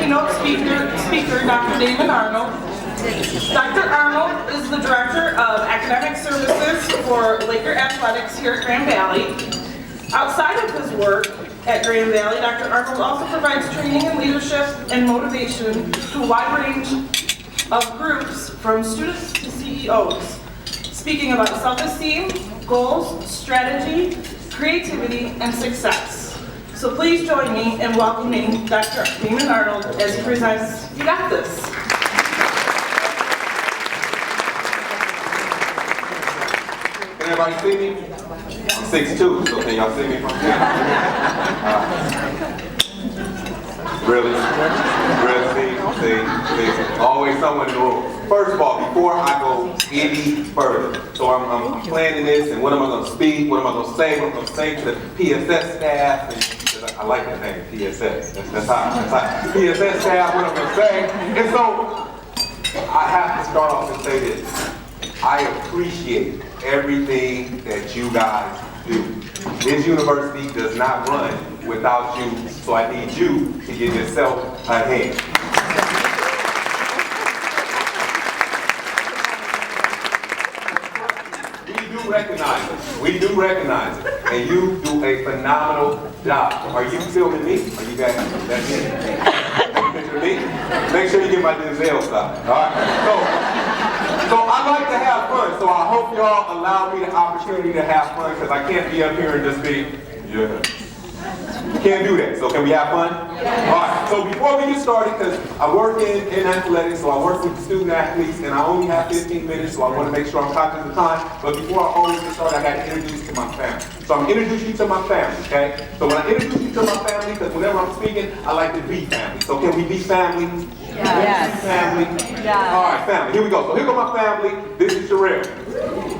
keynote speaker, Dr. Damon Arnold. Dr. Arnold is the Director of Academic Services for Laker Athletics here at Grand Valley. Outside of his work at Grand Valley, Dr. Arnold also provides training in leadership and motivation to a wide range of groups, from students to CEOs, speaking about self-esteem, goals, strategy, creativity, and success. So please join me in welcoming Dr. Damon Arnold as he presents You Got This. Can everybody see me? I'm 6'2", so can y'all see me from here? Really? See. Always someone in the room. First of all, before I go any further, so I'm planning this, and what am I going to speak? What am I going to say? What am I going to say to the PSS staff? And I like that name, PSS. That's hot. PSS staff, what I'm going to say. And so, I have to start off and say this. I appreciate everything that you guys do. This university does not run without you, so I need you to give yourself a hand. We do recognize it, and you do a phenomenal job. Are you filming me? Are you guys? That's it. Picture me? Make sure you get my Denzel side. All right. So I like to have fun. So I hope y'all allow me the opportunity to have fun, because I can't be up here and just be, yeah. Can't do that. So can we have fun? Yeah. All right. So before we get started, because I work in athletics, so I work with student athletes, and I only have 15 minutes, so I want to make sure I'm cognizant of time. But before I always get started, I got to introduce you to my family. So I'm introducing you to my family, okay? So when I introduce you to my family, because whenever I'm speaking, I like to be family. So can we be family? Yes. Family? Yeah. All right, family. Here we go. So here go my family. This is Sherelle.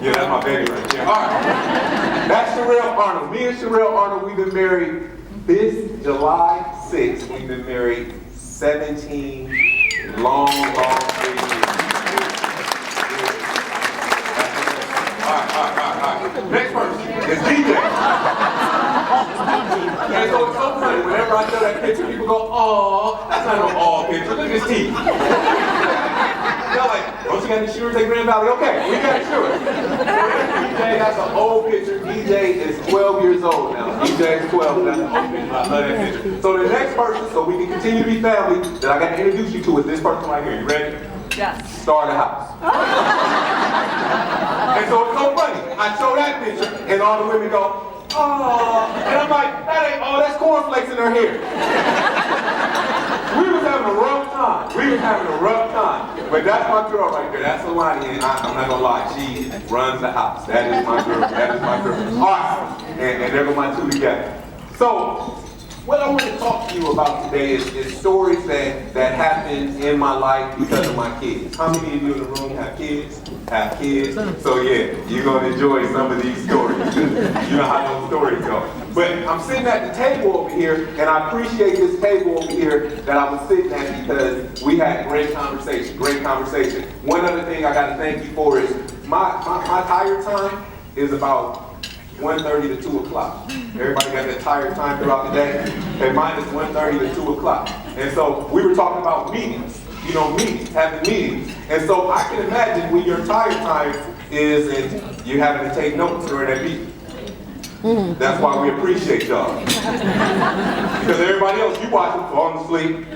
Yeah, that's my baby right there. All right. That's Sherelle Arnold. Me and Sherelle Arnold, we've been married this July 6th. We've been married 17 long years. All right. Next person is DJ. And so it's so funny, whenever I show that picture, people go, "Aw, that's not an aw picture, look at his teeth." They're like, "Don't you got insurance at Grand Valley?" Okay, we got insurance. DJ, that's an old picture. DJ is 12 years old now. DJ is 12, that's an old picture. I love that picture. So the next person, so we can continue to be family, that I got to introduce you to is this person right here. You ready? Yes. Star of the house. And so it's so funny. I show that picture, and all the women go, "Oh," and I'm like, "That ain't, oh, that's cornflakes in her hair." We was having a rough time. But that's my girl right there. That's Alani, and I'm not gonna lie, she runs the house. That is my girl. All right, and there go my two together. So, what I want to talk to you about today is stories that happen in my life because of my kids. How many of you in the room have kids? So yeah, you're going to enjoy some of these stories. You know how those stories go. But I'm sitting at the table over here, and I appreciate this table over here that I was sitting at because we had great conversation. One other thing I got to thank you for is my tire time is about 1:30 to 2 o'clock. Everybody got their tired time throughout the day? And mine is 1:30 to 2 o'clock. And so we were talking about meetings, having meetings. And so I can imagine when your tired time is and you're having to take notes during that meeting. That's why we appreciate y'all. Because everybody else, you watch them falling asleep,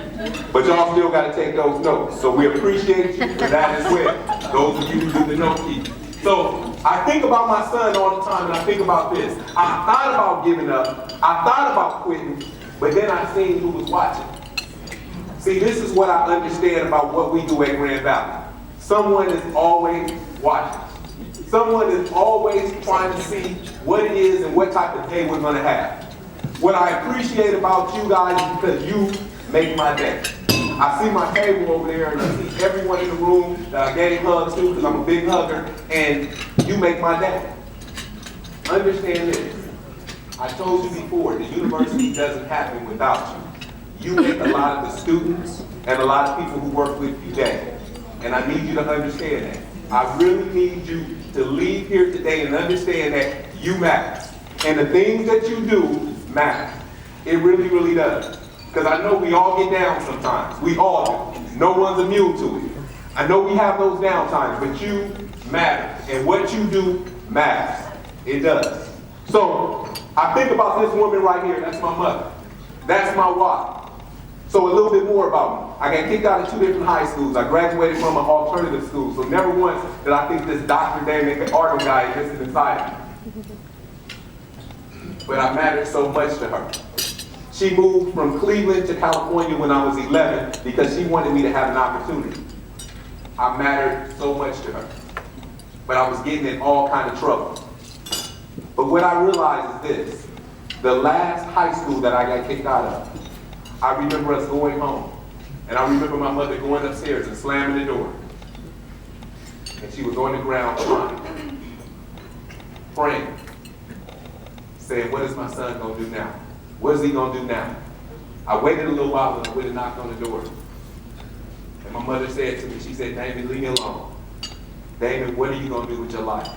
but y'all still got to take those notes. So we appreciate you for that as well. Those of you who do the note keeping. So I think about my son all the time, and I think about this. I thought about giving up. I thought about quitting, but then I seen who was watching. See, this is what I understand about what we do at Grand Valley. Someone is always watching. Someone is always trying to see what it is and what type of day we're going to have. What I appreciate about you guys is because you make my day. I see my table over there, and I see everyone in the room that I gave hugs to because I'm a big hugger, and you make my day. Understand this. I told you before, the university doesn't happen without you. You make a lot of the students and a lot of people who work with you day. And I need you to understand that. I really need you to leave here today and understand that you matter. And the things that you do matter. It really, really does. Because I know we all get down sometimes. We all do. No one's immune to it. I know we have those down times, but you matter. And what you do matters. It does. So I think about this woman right here. That's my mother. That's my wife. So a little bit more about me. I got kicked out of 2 different high schools. I graduated from an alternative school. So never once did I think this Dr. Damon Arnold guy existed inside me. But I mattered so much to her. She moved from Cleveland to California when I was 11 because she wanted me to have an opportunity. I mattered so much to her. But I was getting in all kind of trouble. But what I realized is this. The last high school that I got kicked out of, I remember us going home. And I remember my mother going upstairs and slamming the door. And she was on the ground crying, praying, saying, what is my son going to do now? What is he going to do now? I waited a little while and I went and knocked on the door. And my mother said to me, she said, David, leave me alone. David, what are you going to do with your life?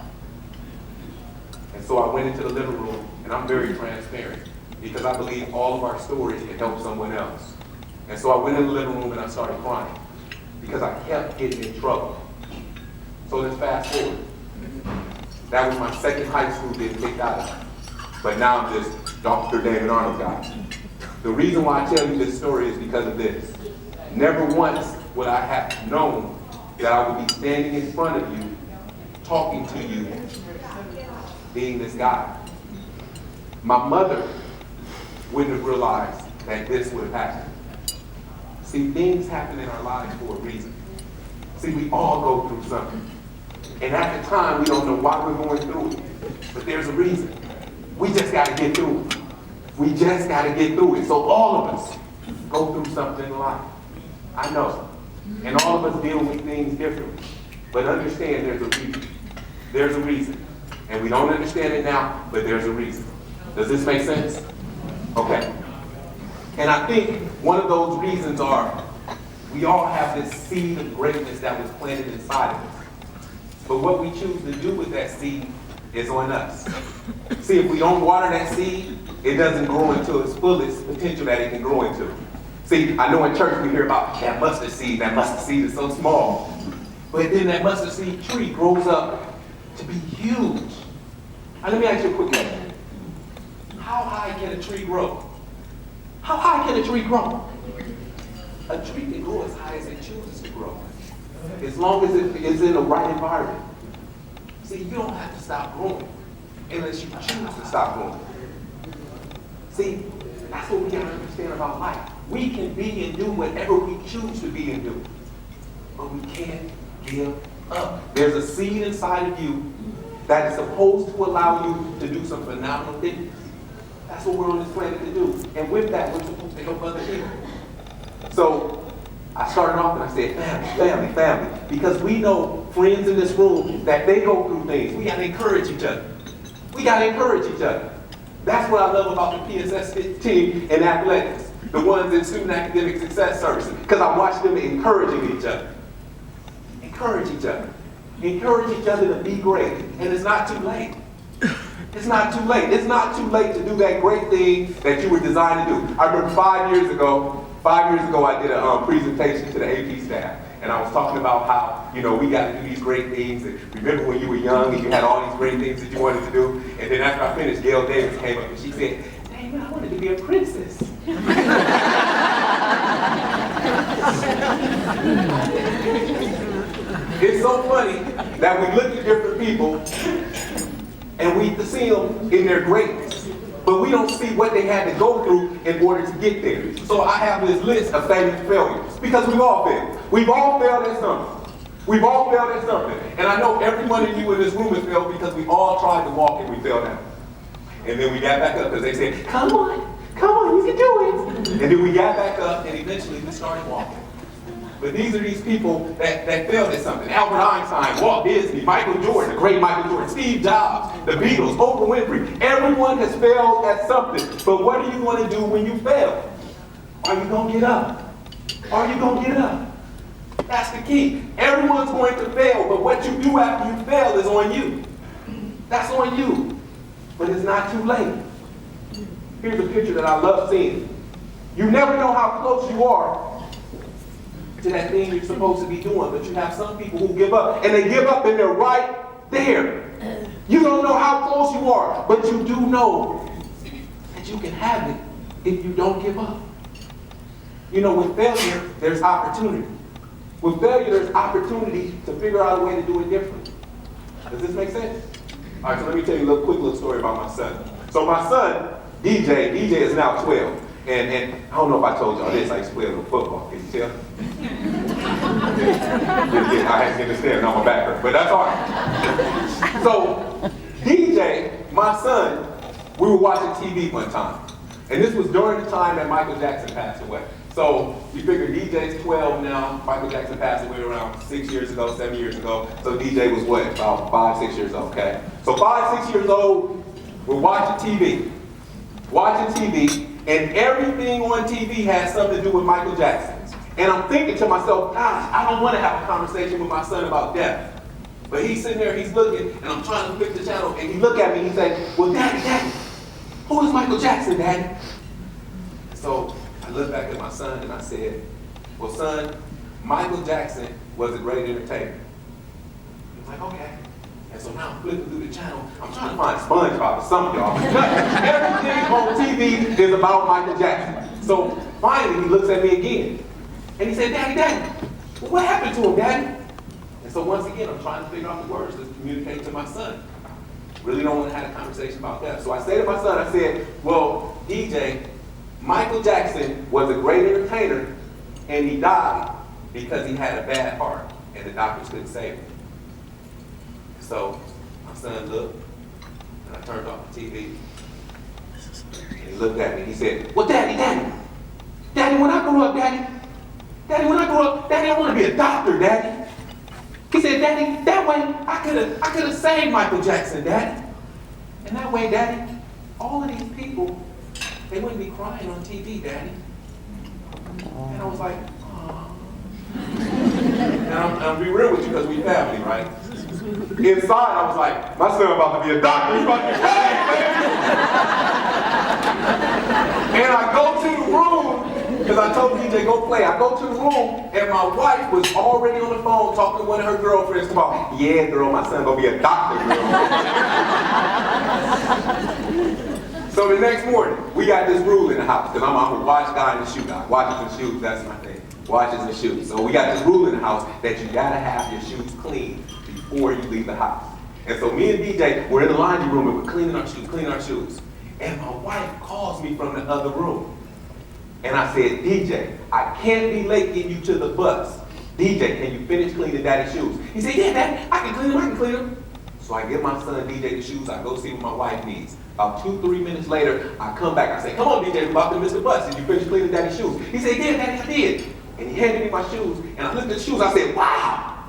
And so I went into the living room, and I'm very transparent because I believe all of our stories can help someone else. And so I went in the living room and I started crying because I kept getting in trouble. So let's fast forward. That was my second high school getting kicked out of. But now I'm this Dr. David Arnold guy. The reason why I tell you this story is because of this. Never once would I have known that I would be standing in front of you, talking to you, being this guy. My mother wouldn't have realized that this would have happened. See, things happen in our lives for a reason. See, we all go through something. And at the time, we don't know why we're going through it. But there's a reason. We just got to get through it. We just got to get through it. So all of us go through something in life. I know. And all of us deal with things differently. But understand there's a reason. There's a reason. And we don't understand it now, but there's a reason. Does this make sense? Okay. And I think one of those reasons are we all have this seed of greatness that was planted inside of us. But what we choose to do with that seed is on us. See, if we don't water that seed, it doesn't grow into its fullest potential that it can grow into. See, I know in church we hear about that mustard seed. That mustard seed is so small. But then that mustard seed tree grows up to be huge. Now, let me ask you a quick question. How high can a tree grow? How high can a tree grow? A tree can grow as high as it chooses to grow, as long as it is in the right environment. See, you don't have to stop growing unless you choose to stop growing. See, that's what we got to understand about life. We can be and do whatever we choose to be and do, but we can't give up. There's a seed inside of you that is supposed to allow you to do some phenomenal things. That's what we're on this planet to do. And with that, we're supposed to help other people. So I started off and I said, family, family. Because we know friends in this room that they go through things. We got to encourage each other. We got to encourage each other. That's what I love about the PSS team in athletics. The ones in Student Academic Success Services. Because I watch them encouraging each other. Encourage each other. Encourage each other to be great. And it's not too late. It's not too late. It's not too late to do that great thing that you were designed to do. I remember 5 years ago I did a presentation to the AP staff. And I was talking about how, we got to do these great things. And remember when you were young and you had all these great things that you wanted to do? And then after I finished, Gail Davis came up and she said, David, I wanted to be a princess. It's so funny that we look at different people and we see them in their greatness, but we don't see what they had to go through in order to get there. So I have this list of famous failures, because we've all failed. We've all failed at something. We've all failed at something. And I know every one of you in this room has failed because we all tried to walk and we failed out. And then we got back up because they said, come on, you can do it. And then we got back up and eventually we started walking. But these are these people that failed at something. Albert Einstein, Walt Disney, Michael Jordan, the great Michael Jordan, Steve Jobs, the Beatles, Oprah Winfrey. Everyone has failed at something. But what are you going to do when you fail? Are you going to get up? Are you going to get up? That's the key. Everyone's going to fail, but what you do after you fail is on you. That's on you. But it's not too late. Here's a picture that I love seeing. You never know how close you are to that thing you're supposed to be doing, but you have some people who give up, and they give up and they're right there. You don't know how close you are, but you do know that you can have it if you don't give up. You know, with failure, there's opportunity. With failure, there's opportunity to figure out a way to do it differently. Does this make sense? All right, so let me tell you a quick little story about my son. So my son, DJ is now 12. And I don't know if I told y'all this, I used to play a little football. Can you tell? I had to get this there, now my back hurt. But that's all right. So DJ, my son, we were watching TV one time. And this was during the time that Michael Jackson passed away. So you figure DJ's 12 now. Michael Jackson passed away around 6 years ago, 7 years ago. So DJ was what, about 5, 6 years old, okay? So 5, 6 years old, we're watching TV. And everything on TV has something to do with Michael Jackson. And I'm thinking to myself, gosh, I don't want to have a conversation with my son about death. But he's sitting there, he's looking, and I'm trying to flick the channel, and he look at me and he say, well, Daddy, who is Michael Jackson, Daddy? So I looked back at my son and I said, well, son, Michael Jackson was a great entertainer. He's like, okay. And so now I'm flipping through the channel. I'm trying to find SpongeBob for some of y'all. Everything on TV is about Michael Jackson. So finally he looks at me again. And he said, Daddy, what happened to him, Daddy? And so once again, I'm trying to figure out the words to communicate to my son. Really don't want to have a conversation about that. So I say to my son, I said, well, DJ, Michael Jackson was a great entertainer, and he died because he had a bad heart, and the doctors couldn't save him. So my son looked, and I turned off the TV, and he looked at me, and he said, well, Daddy, when I grow up, Daddy, I want to be a doctor, Daddy. He said, Daddy, that way I could have saved Michael Jackson, Daddy. And that way, Daddy, all of these people, they wouldn't be crying on TV, Daddy. And I was like, oh. And I'm be real with you because we family, right? Inside, I was like, my son about to be a doctor. He's about to be paid, man. And I go to the room, because I told DJ, go play. I go to the room, and my wife was already on the phone talking to one of her girlfriends about, yeah, girl, my son gonna be a doctor, girl. So the next morning, we got this rule in the house, because I'm a watch guy and a shoe guy. Watches and shoes, that's my thing. Watches and shoes. So we got this rule in the house that you gotta have your shoes clean before you leave the house. And so me and DJ were in the laundry room and we're cleaning our shoes. And my wife calls me from the other room. And I said, DJ, I can't be late getting you to the bus. DJ, can you finish cleaning Daddy's shoes? He said, yeah, Daddy, I can clean them. So I give my son DJ the shoes, I go see what my wife needs. About 2-3 minutes later, I come back, I say, come on, DJ, we're about to miss the bus. Did you finish cleaning Daddy's shoes? He said, yeah, Daddy, I did. And he handed me my shoes, and I looked at the shoes, I said, wow,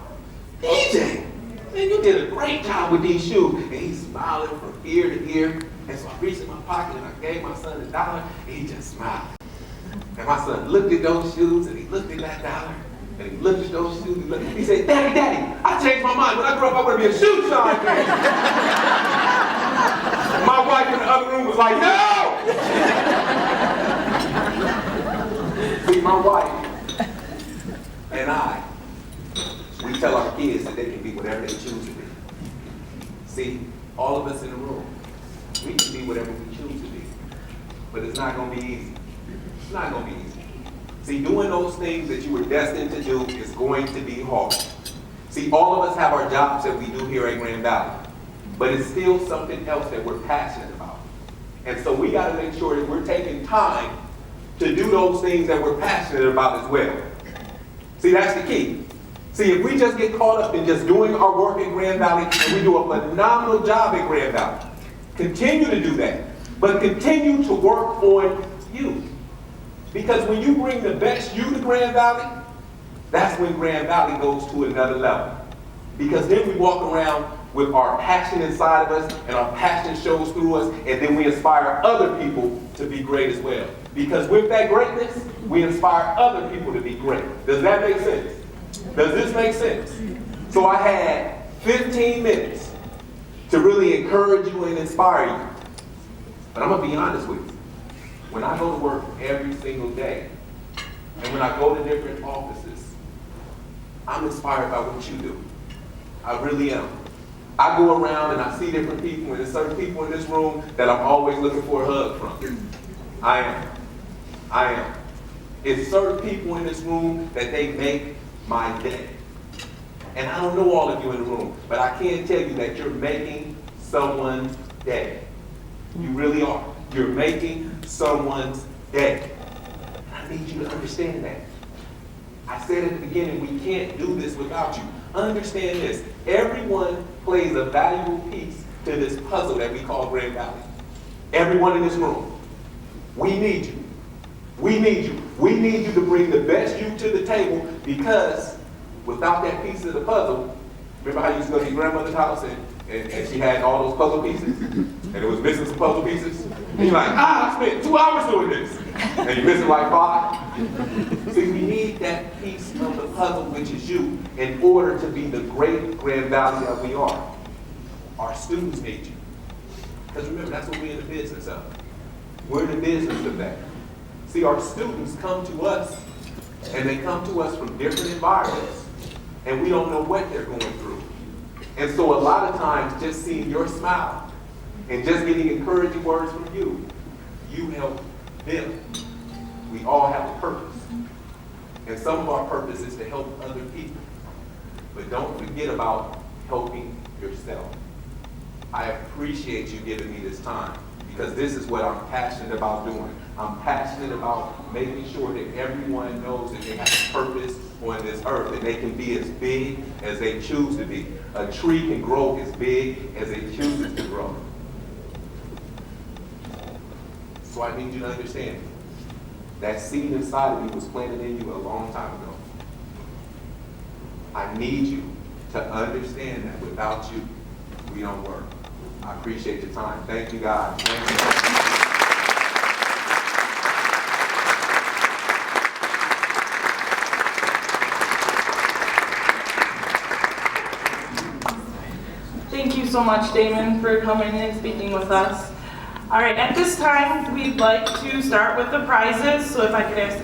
DJ, man, you did a great job with these shoes. And he's smiling from ear to ear. And so I reached in my pocket and I gave my son $1, and he just smiled. And my son looked at those shoes, and he looked at that dollar, and he looked at those shoes, he said, Daddy, I changed my mind. When I grow up, I want to be a shoe shine man. My wife in the other room was like, no! See, my wife and I, we tell our kids that they can be whatever they choose to be. See, all of us in the room, we can be whatever we choose to be. But it's not going to be easy. It's not going to be easy. See, doing those things that you were destined to do is going to be hard. See, all of us have our jobs that we do here at Grand Valley. But it's still something else that we're passionate about. And so we got to make sure that we're taking time to do those things that we're passionate about as well. See, that's the key. See, if we just get caught up in just doing our work at Grand Valley, and we do a phenomenal job at Grand Valley, continue to do that. But continue to work on you. Because when you bring the best you to Grand Valley, that's when Grand Valley goes to another level. Because then we walk around with our passion inside of us, and our passion shows through us, and then we inspire other people to be great as well. Because with that greatness, we inspire other people to be great. Does that make sense? Does this make sense? So I had 15 minutes to really encourage you and inspire you. But I'm going to be honest with you. when I go to work every single day, and when I go to different offices, I'm inspired by what you do. I really am. I go around and I see different people, and there's certain people in this room that I'm always looking for a hug from. I am. It's certain people in this room that they make my day. And I don't know all of you in the room, but I can tell you that you're making someone's day. You really are. You're making someone's day. And I need you to understand that. I said at the beginning, we can't do this without you. Understand this. Everyone plays a valuable piece to this puzzle that we call Grand Valley. Everyone in this room. We need you. We need you. We need you to bring the best you to the table, because without that piece of the puzzle, remember how you used to go to your grandmother's house and she had all those puzzle pieces? And it was missing some puzzle pieces? And you're like, I spent 2 hours doing this. And you're missing like 5. See, we need that piece of the puzzle, which is you, in order to be the great Grand Valley that we are. Our students need you. Because remember, that's what we're in the business of. We're in the business of that. See, our students come to us, and they come to us from different environments, and we don't know what they're going through. And so a lot of times, just seeing your smile and just getting encouraging words from you, you help them. We all have a purpose. And some of our purpose is to help other people. But don't forget about helping yourself. I appreciate you giving me this time, because this is what I'm passionate about doing. I'm passionate about making sure that everyone knows that they have a purpose on this earth, and they can be as big as they choose to be. A tree can grow as big as it chooses to grow. So I need you to understand, that seed inside of you was planted in you a long time ago. I need you to understand that without you, we don't work. I appreciate your time. Thank you, guys. Thank you. Thank you so much, Damon, for coming and speaking with us. All right, at this time, we'd like to start with the prizes. So if I could ask